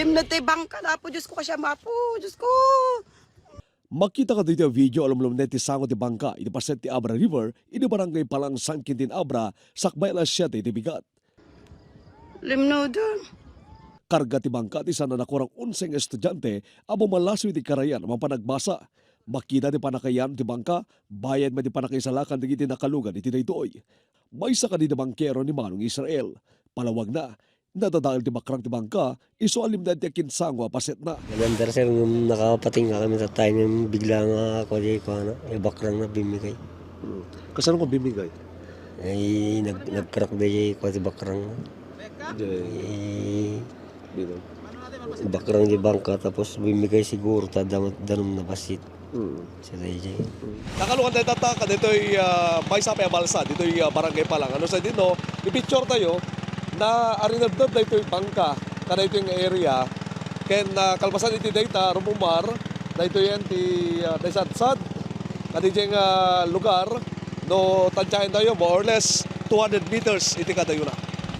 limnad tayo bangka na po. Diyos ko kasya mapo. Diyos ko. Makita ka dito ang video alam neti sango ti bangka iti paset ti Abra River iti barangay Palang Sangkin tin Abra sakbay alas 7 iti bigat. Limnad. Karga ti bangka ti sana nakurang 11 estudyante abo malaso iti karayan mapanagbasa. Makita ti panakayan ti bangka bayad man ti panakaisalakan ti nakalugan iti daytoy. May sa kanina bangkero ni Manong Israel. Palawag na, nadadahil ti bakrang ti bangka, iso alim na ti kinsangwa paset na. Nandar sir, nung nakapating nga kami sa tayo, nung bigla nga ako di ko bakrang na bimigay. Kasano ko bimigay? Ay, nagkarak na ko si bakrang. Bakrang di bangka, tapos bimigay siguro, danom na basit. Sa DJ. Nakalukan tayo tataka, dito'y may sapay balsa, dito'y barangay Palang. Ano sa dito, i-picture tayo na arinabdab na ito'y bangka, kada ito yung area, ken kalpasan iti data, rumumar, na ito yan ti sadsad, kada ito yung lugar, no tansyahin tayo, more or less 200 meters iti kada yun na.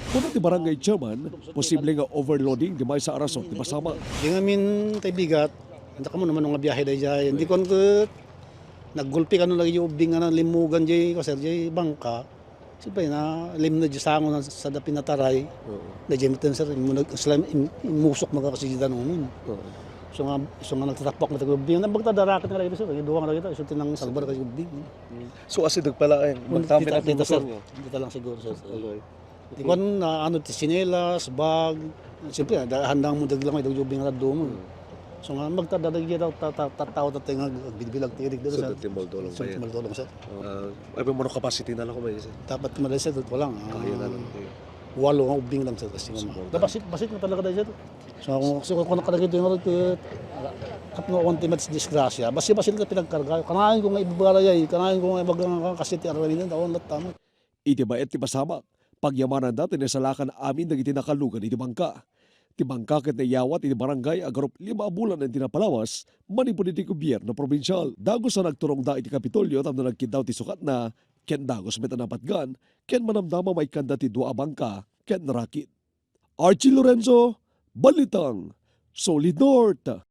Kuna ti barangay chairman, posible nga overloading di may sa arason, di masama. Di ngamin kay bigat, hindi ka mo naman nga biyahe dahi dyan. Hindi ko naggulpi ka nung lagi yung ubing nga limugan dyan, kasi dyan bangka. Siyempre na lim na dyan sa angon sa dapi na taray. Na dyan mo sir, imusok mga kasi dyan nun. So nga nagtatapak na tag-ubing. Nabagtadarakit nga lagi sir, duwang na kita, isulti ng salbar kasi ubing. So asidag pala eh, magtami na Kita sir, kita lang siguro sir. Di ko na ano, sinelas, bag. Siyempre, handang mo daglang may dagubing nga doon. So nga magtadadagyan daw tataw tatay nga bibilag tirik doon sa. So timol-dolong pa yan. Timol-dolong sir. Ay mo capacity na lang ko ba yun? Dapat tumalay sir, dito lang. Kaya na lang. Walo nga ubing lang sir kasi nga. Basit na talaga dahil sir. So kung nakalagay doon nga kapno konti mats disgrasya, basi-basi na pinagkarga. Kanahin ko nga ibabarayay, kanahin ko nga ibagang kasi ti arawin din tawon tama. Iti ba et ti pasama, pagyamanan natin sa lakan amin nagiti nakalugan iti bangka. Ti bangka ket nayawat iti barangay agarup 5 bulan ang tinapalawas, manipod iti gobyerno probinsyal. Dagos sa nagturong da iti Kapitolyo tamno nagkidaw ti sukat na, ken dagos met napatgan, ken manamdama may kanda ti dua bangka, ken rakit. Archie Lorenzo, Balitang, Solid North.